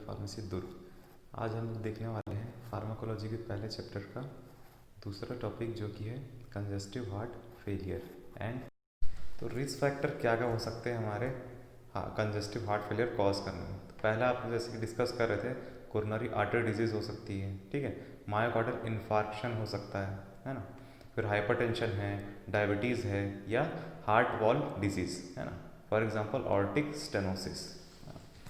Pharmacy दुर्ग। आज हम देखने वाले हैं फार्माकोलॉजी के पहले चैप्टर का दूसरा टॉपिक जो कि है कंजेस्टिव हार्ट फेलियर एंड। तो रिस्क फैक्टर क्या क्या हो सकते हैं हमारे कंजेस्टिव हार्ट फेलियर कॉज करने में। तो पहला आप जैसे कि डिस्कस कर रहे थे, कोरोनरी आर्टरी डिजीज़ हो सकती है, ठीक है। मायोकार्डियल इन्फार्क्शन हो सकता है ना। फिर हाइपरटेंशन है, डायबिटीज़ है, या हार्ट वॉल डिजीज़ है ना। For example aortic stenosis,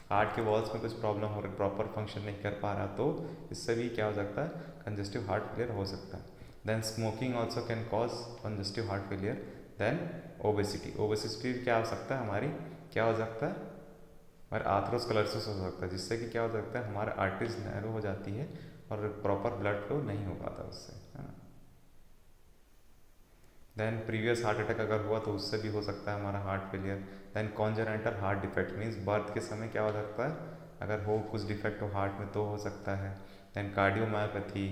heart के वॉल्स में कुछ प्रॉब्लम हो रही, प्रॉपर फंक्शन नहीं कर पा रहा, तो इससे भी क्या हो सकता है, कंजेस्टिव हार्ट फेलियर हो सकता है। Then smoking also can cause congestive heart failure. Then obesity, obesity क्या हो सकता है हमारी, क्या हो सकता है हमारे आथरोस्क्लेरोसिस हो सकता है, जिससे कि क्या हो सकता है हमारे आर्टरीज नैरो हो जाती है और प्रॉपर ब्लड फ्लो नहीं हो पाता उससे, है ना। देन प्रीवियस हार्ट अटैक अगर हुआ तो उससे भी हो सकता है हमारा heart failure. Then congenital heart defect means birth के समय क्या हो सकता है, अगर हो कुछ डिफेक्ट हो हार्ट में तो हो सकता है। देन कार्डियोमायोपैथी,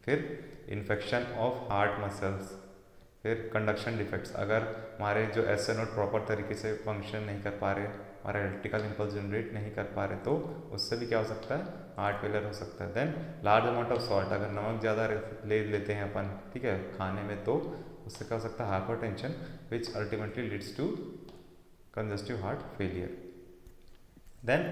फिर इन्फेक्शन ऑफ हार्ट मसल्स, फिर कंडक्शन डिफेक्ट्स, अगर हमारे जो एसए नोड प्रॉपर तरीके से फंक्शन नहीं कर पा रहे, हमारा इलेक्ट्रिकल इम्पल्स जनरेट नहीं कर पा रहे, तो उससे भी क्या हो सकता है, हार्ट फेलियर हो सकता है। Then large amount of salt, अगर नमक ज़्यादा ले लेते हैं अपन, ठीक है, खाने में, तो उससे क्या हो सकता है hypertension, which ultimately leads to congestive heart failure. Then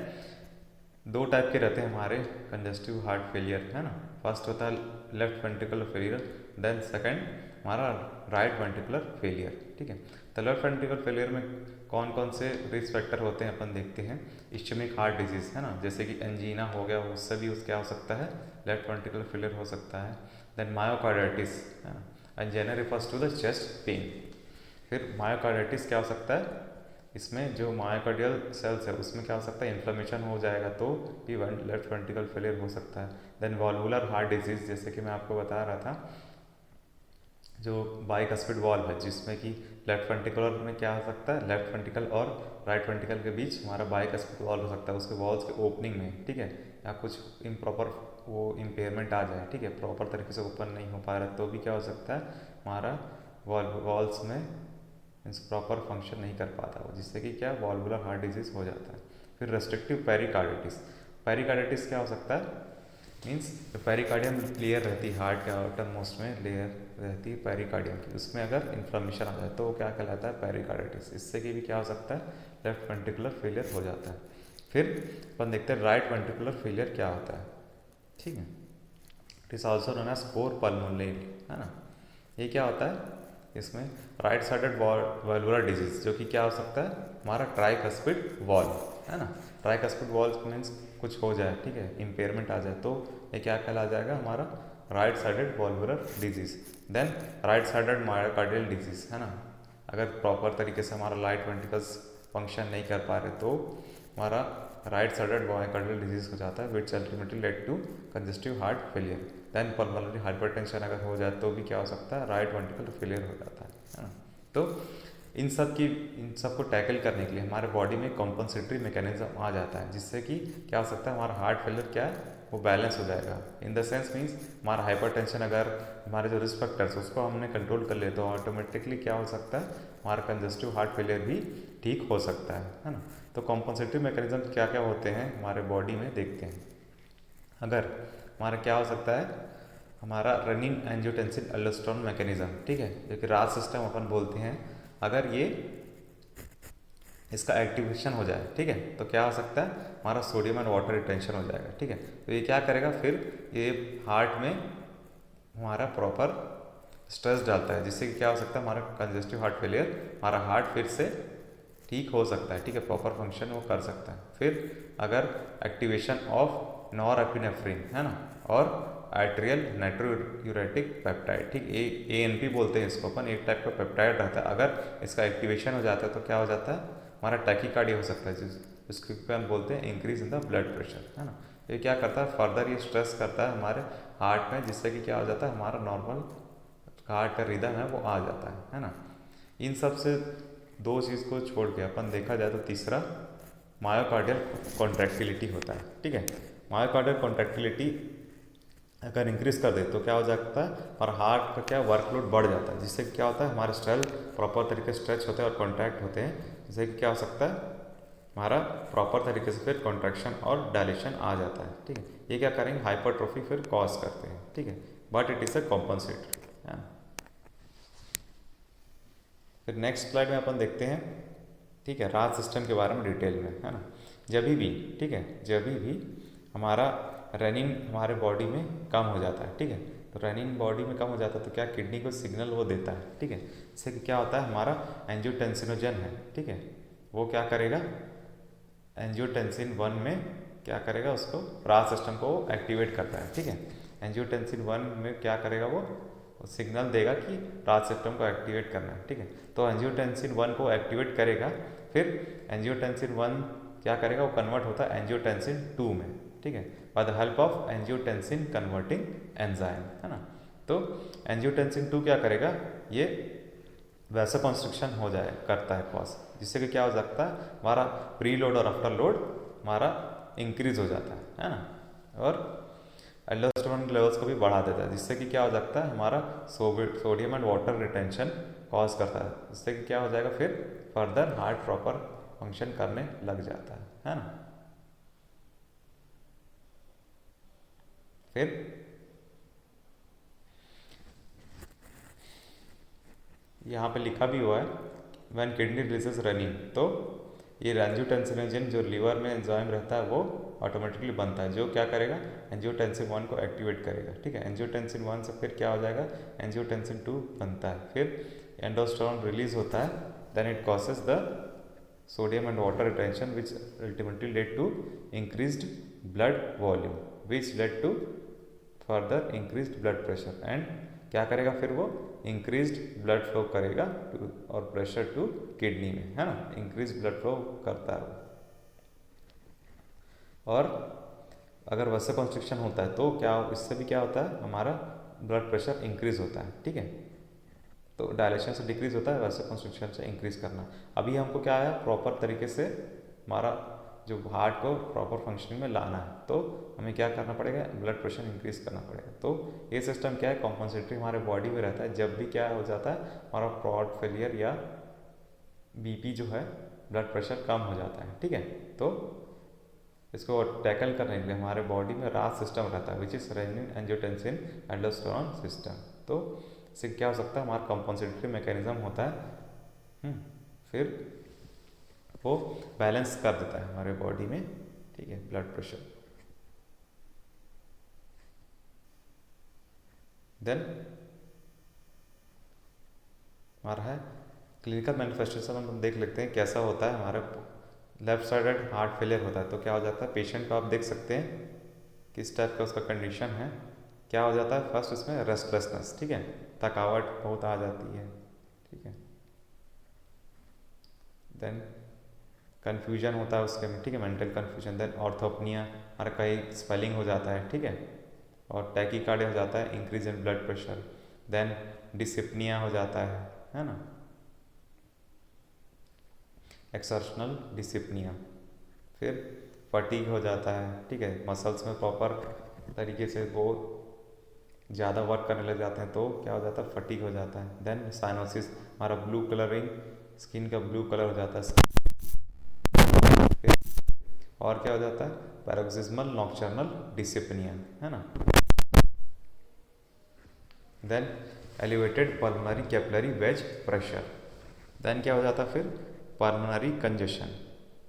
दो टाइप के रहते हैं हमारे कंजेस्टिव हार्ट फेलियर, है ना। फर्स्ट होता है left ventricular failure, then second हमारा राइट वेंट्रिकुलर फेलियर, ठीक है। तो लेफ्ट वेंट्रिकुलर फेलियर में कौन कौन से रिस्क फैक्टर होते हैं अपन देखते हैं। इस्चेमिक हार्ट डिजीज़, है ना, जैसे कि एंजीना हो गया, उससे भी क्या हो सकता है, लेफ्ट वेंट्रिकुलर फेलियर हो सकता है। देन मायोकार्डाइटिस, है ना, angina refers to the chest pain. फिर मायोकार्डाइटिस क्या हो सकता है, इसमें जो मायोकार्डियल सेल्स है उसमें क्या हो सकता है, इन्फ्लेमेशन हो जाएगा, तो भी लेफ्ट वेंट्रिकल फेलियर हो सकता है। देन वॉल्वुलर हार्ट डिजीज़, जैसे कि मैं आपको बता रहा था, जो बाइकस्पिड वॉल है, जिसमें कि लेफ्ट वेंट्रिकुलर में क्या हो सकता है, लेफ्ट वेंट्रिकल और राइट वेंट्रिकल के बीच हमारा बाइकस्पिड वॉल हो सकता है, उसके वॉल्स के ओपनिंग में, ठीक है, या कुछ इम्प्रॉपर वो इम्पेयरमेंट आ जाए, ठीक है, प्रॉपर तरीके से ओपन नहीं हो पा रहा, तो भी क्या हो सकता है हमारा वॉल्स में मीन्स प्रॉपर फंक्शन नहीं कर पाता वो, जिससे कि क्या वॉल्वुलर हार्ट डिजीज़ हो जाता है। फिर रेस्ट्रिक्टिव पेरिकार्डिटिस, पेरिकार्डिटिस क्या हो सकता है, मीन्स पेरिकार्डियम लेयर रहती है हार्ट के आउटर मोस्ट में लेयर रहती है पेरिकार्डियम की, उसमें अगर इन्फ्लेमेशन आ जाए तो वो क्या कहलाता है, पेरिकार्डिटिस। इससे कि भी क्या हो सकता है, लेफ्ट वेंट्रिकुलर फेलियर हो जाता है। फिर अपन देखते हैं राइट वेंट्रिकुलर फेलियर क्या होता है, ठीक है। It is also known as cor pulmonary, है ना। ये क्या होता है, इसमें राइट साइडेड वॉल्वुलर डिजीज, जो कि क्या हो सकता है हमारा ट्राइकस्पिड वॉल, है ना। ट्राइकस्पिड वॉल मीन्स कुछ हो जाए, ठीक है, इम्पेयरमेंट आ जाए, तो ये क्या कहला जाएगा हमारा right sided valvular disease. Then right sided myocardial disease, है ना, अगर प्रॉपर तरीके से हमारा राइट वेंट्रिकल्स फंक्शन नहीं कर पा रहे, तो हमारा राइट साइडेड मायोकार्डियल डिजीज हो जाता है, which ultimately led to congestive heart failure. Then pulmonary hypertension अगर हो जाए तो भी क्या हो सकता है, राइट वेंट्रिकल फेलियर हो जाता है ना। तो इन सब को टैकल करने के लिए हमारे बॉडी में कॉम्पनसेटरी मैकेनिज्म आ जाता है, जिससे कि क्या हो सकता है हमारा हार्ट फेलियर क्या है, वो बैलेंस हो जाएगा। इन द सेंस मीन्स हमारा हाइपरटेंशन, अगर हमारे जो रिस्क फैक्टर्स उसको हमने कंट्रोल कर लिया, तो ऑटोमेटिकली क्या हो सकता है, हमारा कंजेस्टिव हार्ट फेलियर भी ठीक हो सकता है ना। तो कॉम्पनसेटरी मैकेनिज्म क्या क्या होते हैं हमारे बॉडी में देखते हैं। अगर हमारा क्या हो सकता है, हमारा रनिंग एंजियोटेंसिन अल्डोस्टेरोन मैकेनिज्म, ठीक है, जो कि राज सिस्टम अपन बोलते हैं, अगर ये इसका एक्टिवेशन हो जाए, ठीक है, तो क्या हो सकता है हमारा सोडियम एंड वाटर रिटेंशन हो जाएगा, ठीक है। तो ये क्या करेगा, फिर ये हार्ट में हमारा प्रॉपर स्ट्रेस डालता है, जिससे कि क्या हो सकता है हमारा कंजेस्टिव हार्ट फेलियर, हमारा हार्ट फिर से ठीक हो सकता है, ठीक है, प्रॉपर फंक्शन वो कर सकता है। फिर अगर एक्टिवेशन ऑफ नॉरएपिनेफ्रिन, है ना, और आर्टेरियल नाइट्रोयूरेटिक पेप्टाइड, ठीक, ANP बोलते हैं इसको अपन, एक टाइप का पेप्टाइड रहता है, अगर इसका एक्टिवेशन हो जाता है तो क्या हो जाता है हमारा टैकीकार्डिया हो सकता है, जिसको अपन बोलते हैं increase in the blood pressure, है ना। ये क्या करता है, फर्दर ये स्ट्रेस करता है हमारे हार्ट में, जिससे कि क्या हो जाता है हमारा नॉर्मल हार्ट का रिदम है वो आ जाता है ना। इन सब से दो चीज़ को छोड़ के अपन देखा जाए तो तीसरा मायोकार्डियल कॉन्ट्रैक्टिलिटी होता है, ठीक है। मायोकार्डियल कॉन्ट्रैक्टिलिटी अगर इंक्रीज कर दे तो क्या हो जाता है, और हार्ट का क्या वर्कलोड बढ़ जाता है, जिससे क्या होता है हमारे सेल प्रॉपर तरीके से स्ट्रेच होते हैं और कॉन्ट्रैक्ट होते हैं, जिससे कि क्या हो सकता है हमारा प्रॉपर तरीके से फिर कॉन्ट्रैक्शन और डायलेशन आ जाता है, ठीक है। ये क्या करेंगे, हाइपरट्रोफी फिर कॉज करते हैं, ठीक है, but it is a compensatory, है ना। फिर नेक्स्ट स्लाइड में अपन देखते हैं, ठीक है, राज सिस्टम के बारे में डिटेल में, है ना। जब भी, ठीक है, जब भी हमारा रेनिन हमारे बॉडी में कम हो जाता है, ठीक है, तो रेनिन बॉडी में कम हो जाता है तो क्या किडनी को सिग्नल वो देता है, ठीक है। इससे क्या होता है, हमारा एंजियोटेंसिनोजन है, ठीक है, वो क्या करेगा, एंजियोटेंसिन 1 में क्या करेगा, उसको राज सिस्टम को एक्टिवेट करता है, ठीक है। एंजियोटेंसिन 1 में क्या करेगा, वो सिग्नल देगा कि राज सिस्टम को एक्टिवेट करना है, ठीक है। तो एंजियोटेंसिन 1 को एक्टिवेट करेगा, फिर एंजियोटेंसिन 1 क्या करेगा, वो कन्वर्ट होता है एंजियोटेंसिन 2 में, ठीक है, bye the help of angiotensin converting enzyme, है ना। तो एंजियोटेंसिन 2 क्या करेगा, ये वैसोकंस्ट्रिक्शन हो जाए करता है कॉज, जिससे कि क्या हो सकता है, हमारा प्री लोड और आफ्टर लोड हमारा इंक्रीज हो जाता है ना, और एल्डोस्टेरोन लेवल्स को भी बढ़ा देता है, जिससे कि क्या हो सकता है, हमारा sodium and water retention cause करता है, जिससे कि क्या हो जाएगा, फिर फर्दर हार्ट प्रॉपर फंक्शन करने लग जाता है ना। फिर यहाँ पे लिखा भी हुआ है, व्हेन किडनी रिलीजेस रेनिन, तो ये एंजियोटेंसिनोजन जो लीवर में एंजाइम रहता है वो ऑटोमेटिकली बनता है, जो क्या करेगा, एंजियोटेंसिन 1 को एक्टिवेट करेगा, ठीक है। एंजियोटेंसिन 1 से फिर क्या हो जाएगा, एंजियोटेंसिन 2 बनता है, फिर एंडोस्टेरोन रिलीज होता है, then it causes the sodium and water retention which ultimately led to increased blood volume which led to further increased blood pressure and क्या करेगा, फिर वो इंक्रीज्ड ब्लड फ्लो करेगा और प्रेशर टू किडनी में, है ना, इंक्रीज ब्लड फ्लो करता है। और अगर वैसे कॉन्स्ट्रिक्शन होता है तो क्या, इससे भी क्या होता है, हमारा ब्लड प्रेशर इंक्रीज होता है, ठीक है। तो डायलेशन से डिक्रीज होता है, वैसे कॉन्स्ट्रिक्शन से इंक्रीज करना। अभी हमको क्या है, प्रॉपर तरीके से हमारा जो हार्ट को प्रॉपर फंक्शनिंग में लाना है, तो हमें क्या करना पड़ेगा, ब्लड प्रेशर इंक्रीज करना पड़ेगा। तो ये सिस्टम क्या है, कॉम्पनसेटरी हमारे बॉडी में रहता है, जब भी क्या हो जाता है, हमारा हार्ट फेलियर या बीपी जो है, ब्लड प्रेशर कम हो जाता है, ठीक है। तो इसको टैकल करने के लिए हमारे बॉडी में रास सिस्टम रहता है, which is renin angiotensin aldosterone system. तो इससे क्या हो सकता है, हमारा कॉम्पनसेटरी मैकेनिज्म होता है, फिर वो बैलेंस कर देता है हमारे बॉडी में, ठीक है, ब्लड प्रेशर। देन हमारा है क्लिनिकल मैनिफेस्टेशन, हम देख लेते हैं कैसा होता है। हमारे लेफ्ट साइडेड हार्ट फेलियर होता है तो क्या हो जाता है, पेशेंट को आप देख सकते हैं किस टाइप का उसका कंडीशन है। क्या हो जाता है, फर्स्ट इसमें रेस्टलेसनेस, ठीक है, थकावट बहुत आ जाती है, ठीक है। देन कन्फ्यूजन होता है उसके में, ठीक है, मेंटल कन्फ्यूजन। देन ऑर्थोपनिया, हर कहीं स्वेलिंग हो जाता है, ठीक है, और टैकीकार्डिया हो जाता है, increase in blood pressure. Then dyspnea हो जाता है ना, एक्सर्शनल डिसिप्निया। फिर फटीग हो जाता है, ठीक है, मसल्स में प्रॉपर तरीके से वो ज़्यादा वर्क करने लग जाते हैं तो क्या हो जाता है, फटीग हो जाता है। देन साइनोसिस, हमारा ब्लू कलरिंग, स्किन का ब्लू कलर हो जाता है। फिर और क्या हो जाता है, पैरोक्सिस्मल नॉक्टर्नल डिसिप्निया, है ना। Then elevated pulmonary capillary wedge pressure. Then क्या हो जाता है, फिर पल्मोनरी कंजेशन,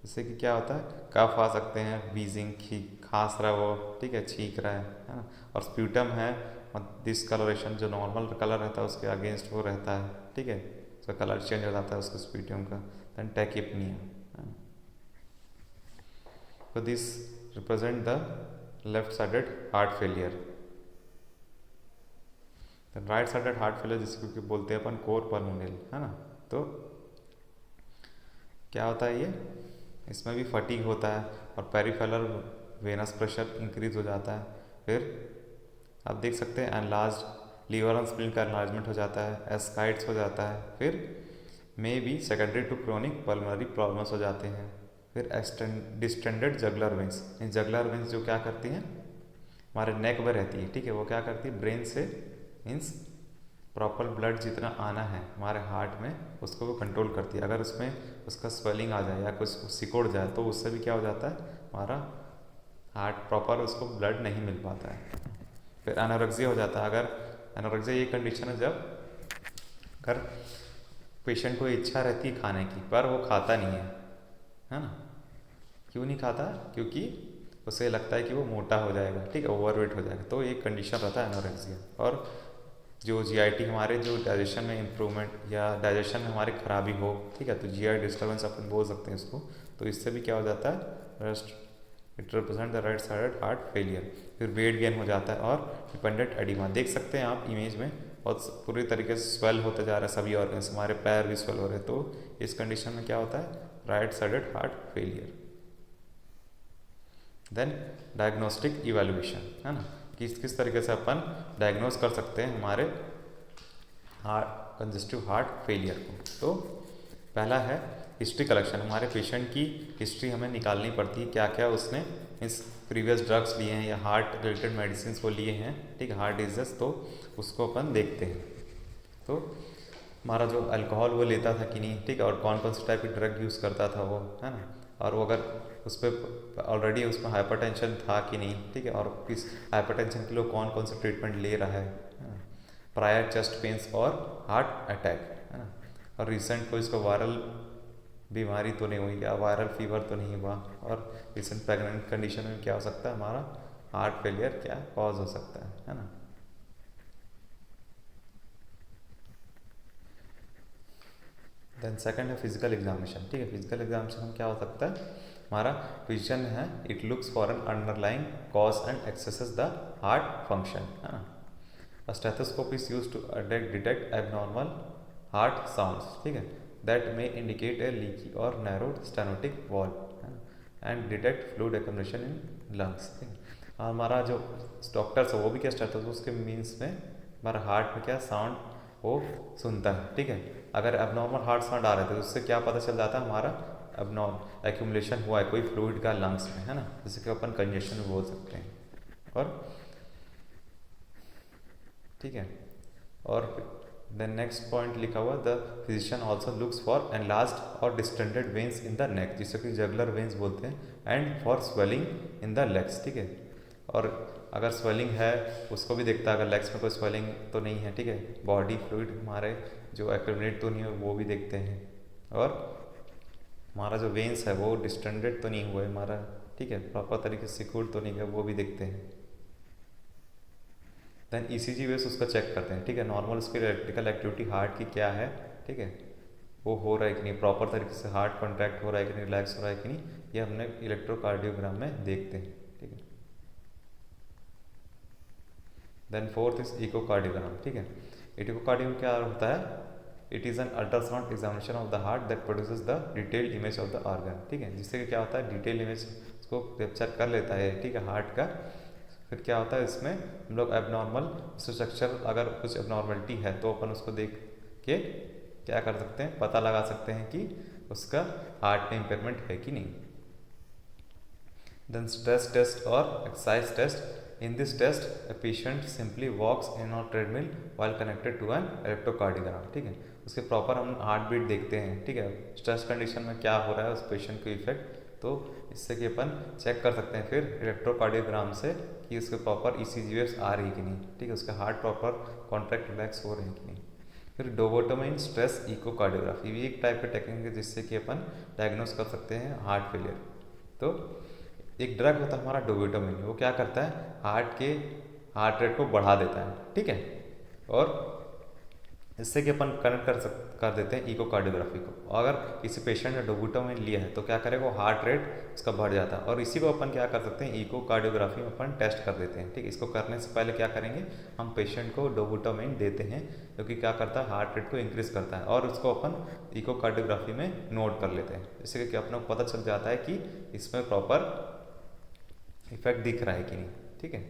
जिससे कि क्या होता है, कफ आ सकते हैं, बीजिंग, खांस रहा है वो, ठीक है, छींक रहा है ना। और स्प्यूटम है, डिसकलरेशन, जो नॉर्मल कलर रहता है उसके अगेंस्ट वो रहता है, ठीक है, उसका कलर चेंज हो जाता है उसके स्प्यूटम का। Then tachypnea. So this represent the left-sided heart failure. The right-sided heart failure जिसको बोलते हैं अपन कोर पल्मोनल, है ना। तो क्या होता है, ये इसमें भी फटीग होता है और पेरिफेरल वेनस प्रेशर इंक्रीज हो जाता है। फिर आप देख सकते हैं एनलार्ज्ड लीवर एंड स्प्लीन का एनलार्जमेंट हो जाता है, एस्काइट्स हो जाता है। फिर may be secondary to chronic pulmonary problems हो जाते हैं। फिर distended jugular veins, jugular veins जो क्या करती हैं, हमारे नेक में रहती है, ठीक है, वो क्या करती है, ब्रेन से मीन्स प्रॉपर ब्लड जितना आना है हमारे हार्ट में उसको वो कंट्रोल करती है। अगर उसमें उसका स्वेलिंग आ जाए या कुछ सिकुड़ जाए तो उससे भी क्या हो जाता है, हमारा हार्ट प्रॉपर उसको ब्लड नहीं मिल पाता है। फिर एनोरेक्सिया हो जाता है। अगर एनोरेक्सिया ये कंडीशन है जब अगर पेशेंट को इच्छा रहती है खाने की पर वो खाता नहीं है ना। क्यों नहीं खाता? क्योंकि उसे लगता है कि वो मोटा हो जाएगा, ठीक है, ओवरवेट हो जाएगा, तो एक कंडीशन रहता है एनोरेक्सिया। और जो जीआईटी हमारे जो डाइजेशन में इम्प्रूवमेंट या डाइजेशन में हमारी खराबी हो, ठीक है, तो जीआई डिस्टर्बेंस अपन बोल सकते हैं इसको, तो इससे भी क्या हो जाता है, rest it represent the right sided heart failure. फिर वेट गेन हो जाता है और डिपेंडेंट एडिमा देख सकते हैं आप इमेज में, और पूरी तरीके से स्वेल होते जा रहा है सभी ऑर्गन्स, हमारे पैर भी स्वेल हो रहे हैं, तो इस कंडीशन में क्या होता है, right sided heart failure. Then diagnostic evaluation है ना, किस तरीके से अपन डायग्नोस कर सकते हैं हमारे हार्ट कंजेस्टिव हार्ट फेलियर को। तो पहला है हिस्ट्री कलेक्शन। हमारे पेशेंट की हिस्ट्री हमें निकालनी पड़ती है, क्या क्या उसने इस प्रीवियस ड्रग्स लिए हैं या हार्ट रिलेटेड मेडिसिन वो लिए हैं, ठीक है, हार्ट डिजीज, तो उसको अपन देखते हैं। तो हमारा जो अल्कोहल वो लेता था कि नहीं, ठीक है, और कौन कौन से टाइप की ड्रग यूज़ करता था वो, है ना, और वो अगर उस पर ऑलरेडी उसमें हाइपरटेंशन था कि नहीं, ठीक है, और किस हाइपरटेंशन के लिए कौन कौन सा ट्रीटमेंट ले रहा है ना, प्रायर चेस्ट पेन्स और हार्ट अटैक, है ना, और रिसेंट कोई इसको वायरल बीमारी तो नहीं हुई या वायरल फीवर तो नहीं हुआ, और रिसेंट प्रेगनेंट कंडीशन में क्या हो सकता है, हमारा हार्ट फेलियर क्या कॉज हो सकता है ना। देन सेकंड है फिजिकल एग्जामिनेशन, ठीक है, फिजिकल एग्जामिनेशन में क्या हो सकता है, हमारा विजन है, it looks for an underlying cause and axes the heart function, है ना। A stethoscope is used to detect abnormal heart sounds, ठीक है, that may indicate a leaky or narrowed stenotic valve and detect fluid accumulation in lungs, ठीक है। और हमारा जो doctors है वो भी क्या स्टेथोस्कोप के मीन्स में हमारा हार्ट में क्या साउंड वो सुनता है, ठीक है। अगर एबनॉर्मल हार्ट साउंड आ रहे थे तो उससे क्या पता चल जाता है, हमारा एबनॉर्मल एक्यूमुलेशन हुआ है कोई फ्लूइड का लंग्स में, है ना, जैसे कि अपन कंजेशन में बोल सकते हैं। और ठीक है, और देन नेक्स्ट पॉइंट लिखा हुआ, the physician also looks for enlarged और distended veins in the neck, जिसे कि जगुलर वेन्स बोलते हैं, and for swelling in the legs, ठीक है, और अगर स्वेलिंग है उसको भी देखता है, अगर लेग्स में कोई स्वेलिंग तो नहीं है, ठीक है, बॉडी फ्लूइड हमारे जो एक्यूमुलेट तो नहीं है वो भी देखते हैं, और हमारा जो वेन्स है वो डिस्टेंडेड तो नहीं हुआ है हमारा, ठीक है, प्रॉपर तरीके से सिक्योर्ड तो नहीं है, वो भी देखते हैं। देन ईसीजी वेव्स उसका चेक करते हैं, ठीक है, नॉर्मल उसकी इलेक्ट्रिकल एक्टिविटी हार्ट की क्या है, ठीक है, वो हो रहा है कि नहीं, प्रॉपर तरीके से हार्ट कॉन्ट्रैक्ट हो रहा है कि नहीं, रिलैक्स हो रहा है कि नहीं, ये हमने इलेक्ट्रोकार्डियोग्राम में देखते हैं, ठीक है। देन फोर्थ इज इकोकार्डियोग्राम, ठीक है, इकोकार्डियोग्राम क्या होता है, it is an ultrasound examination of the heart that produces the detailed image of the organ, ठीक है, जिससे कि क्या होता है, डिटेल इमेज उसको कैप्चर कर लेता है, ठीक है, हार्ट का। फिर क्या होता है इसमें हम लोग एबनॉर्मल स्ट्रक्चर, अगर कुछ एबनॉर्मलिटी है तो अपन उसको देख के क्या कर सकते हैं, पता लगा सकते हैं कि उसका हार्ट में इम्पेयरमेंट है कि नहीं। देन स्ट्रेस टेस्ट और exercise test, in this test a patient simply walks in on treadmill while connected to an electrocardiogram, ठीक है, उसके प्रॉपर हम हार्ट बीट देखते हैं, ठीक है, स्ट्रेस कंडीशन में क्या हो रहा है उस पेशेंट को इफेक्ट, तो इससे कि अपन चेक कर सकते हैं फिर इलेक्ट्रोकार्डियोग्राम से कि उसके प्रॉपर ईसीजी वेव्स आ रही है कि नहीं, ठीक है, उसका हार्ट प्रॉपर कॉन्ट्रैक्ट रिलैक्स हो रहे हैं कि नहीं। फिर डोबोटोमाइन स्ट्रेस इकोकार्डियोग्राफी भी एक टाइप का टेक्निक है जिससे कि अपन डायग्नोस कर सकते हैं हार्ट फेलियर। तो एक ड्रग होता है हमारा डोबोटोमाइन, वो क्या करता है, हार्ट रेट को बढ़ा देता है, ठीक है, और इससे कि अपन कनेक्ट कर देते हैं इकोकार्डियोग्राफी को। अगर किसी पेशेंट ने डोबुटामाइन लिया है तो क्या करेगा, वो हार्ट रेट उसका बढ़ जाता है, और इसी को अपन क्या कर सकते हैं, इकोकार्डियोग्राफी में अपन टेस्ट कर देते हैं, ठीक, इसको करने से पहले क्या करेंगे, हम पेशेंट को डोबुटामाइन देते हैं जो कि क्या करता है, हार्ट रेट को इंक्रीज करता है, और उसको अपन इकोकार्डियोग्राफी में नोट कर लेते हैं, जिससे कि अपने को पता चल जाता है कि इसमें प्रॉपर इफेक्ट दिख रहा है कि नहीं, ठीक है,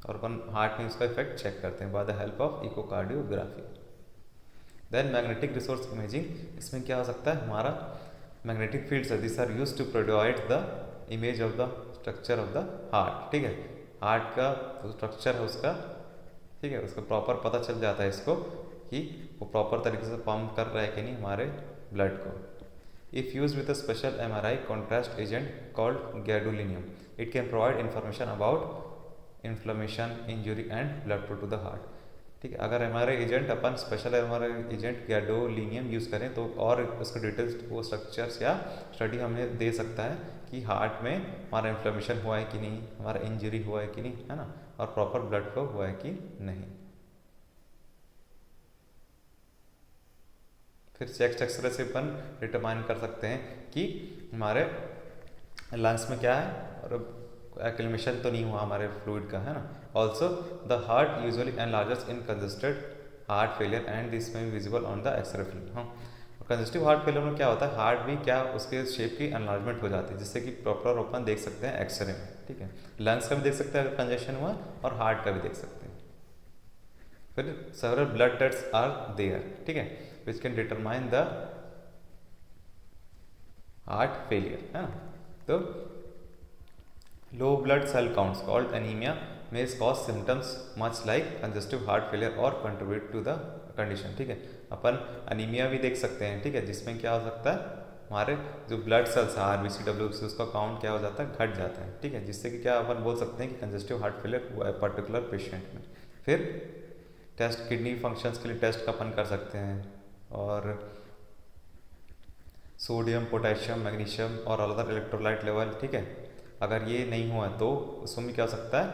और अपन हार्ट में उसका इफेक्ट चेक करते हैं by the help of echocardiography. Then magnetic resonance imaging, इसमें क्या हो सकता है, हमारा मैग्नेटिक फील्ड्स है, this are used to provide the image of the structure of the heart, ठीक है, हार्ट का जो स्ट्रक्चर है उसका, ठीक है, उसका प्रॉपर पता चल जाता है इसको कि वो प्रॉपर तरीके से पंप कर रहा है कि नहीं हमारे ब्लड को। if used with a special MRI contrast agent called gadolinium. It can provide information about inflammation, injury and blood flow to the heart. ठीक है, अगर एम एजेंट अपन special M agent gadolinium use करें तो और उसके details वो structures या स्टडी हमें दे सकता है कि हार्ट में हमारा इन्फ्लेमेशन हुआ है कि नहीं, हमारा इंजरी हुआ है कि नहीं, है ना, और प्रॉपर ब्लड फ्लो हुआ है कि नहीं। फिर चेस्ट एक्सरे से अपन डिटरमाइन कर सकते हैं कि हमारे लंग्स में क्या है और एक्लिमेशन तो नहीं हुआ हमारे फ्लूइड का, है ना। Also the heart usually enlarges in congested heart failure and this में visible on the x ray film. हाँ, कंजस्टिव हार्ट फेलियर में क्या होता है, हार्ट भी क्या उसके शेप की एनलार्जमेंट हो जाती है जिससे कि प्रॉपर ओपन देख सकते हैं एक्सरे में। ठीक है, लंग्स का भी देख सकते हैं अगर कंजेशन हुआ और हार्ट का भी देख सकते हैं। फिर several blood test are there, ठीक है, which can determine the heart failure, है ना। तो low blood cell counts called anemia may cause symptoms much like congestive heart failure or contribute to the condition। ठीक है, अपन अनीमिया भी देख सकते हैं, ठीक है, जिसमें क्या हो सकता है हमारे जो ब्लड सेल्स है आरबीसी डब्ल्यूबीसी उसका काउंट क्या हो जाता है, घट जाता है। ठीक है, जिससे कि क्या अपन बोल सकते हैं कि कंजेस्टिव हार्ट फेलियर हुआ है पर्टिकुलर पेशेंट में। फिर टेस्ट किडनी फंक्शंस के लिए टेस्ट का अपन कर सकते हैं और सोडियम, पोटेशियम, मैग्नीशियम और अदर इलेक्ट्रोलाइट लेवल। ठीक है, अगर ये नहीं हुआ तो उसमें क्या हो सकता है,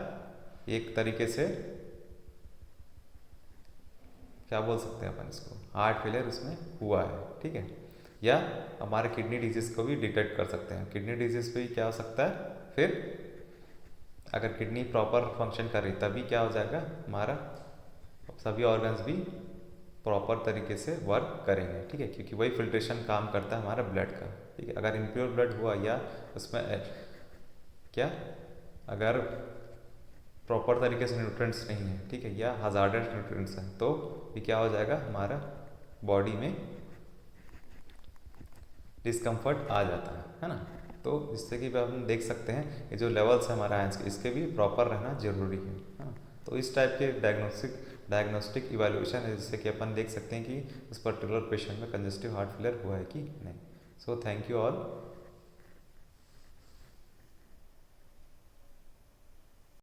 एक तरीके से क्या बोल सकते हैं अपन इसको, हार्ट फेलियर उसमें हुआ है। ठीक है, या हमारे किडनी डिजीज को भी डिटेक्ट कर सकते हैं। किडनी डिजीज पे क्या हो सकता है, फिर अगर किडनी प्रॉपर फंक्शन कर रही तभी क्या हो जाएगा, हमारा सभी ऑर्गन्स भी प्रॉपर तरीके से वर्क करेंगे। ठीक है, क्योंकि वही फिल्ट्रेशन काम करता है हमारा ब्लड का। ठीक है, अगर इम्प्योर ब्लड हुआ या उसमें क्या अगर प्रॉपर तरीके से न्यूट्रिएंट्स नहीं है, ठीक है, या हजार्डस न्यूट्रिएंट्स हैं तो ये क्या हो जाएगा, हमारा बॉडी में डिस्कम्फर्ट आ जाता है ना। तो जिससे कि हम देख सकते हैं ये जो लेवल्स है हमारा आयंस के, इसके भी प्रॉपर रहना जरूरी है ना। तो इस टाइप के डायग्नोस्टिक इवैल्यूएशन है जिससे कि अपन देख सकते हैं कि उस पर्टिकुलर पेशेंट में कंजेस्टिव हार्ट फेलियर हुआ है कि नहीं। So thank you all.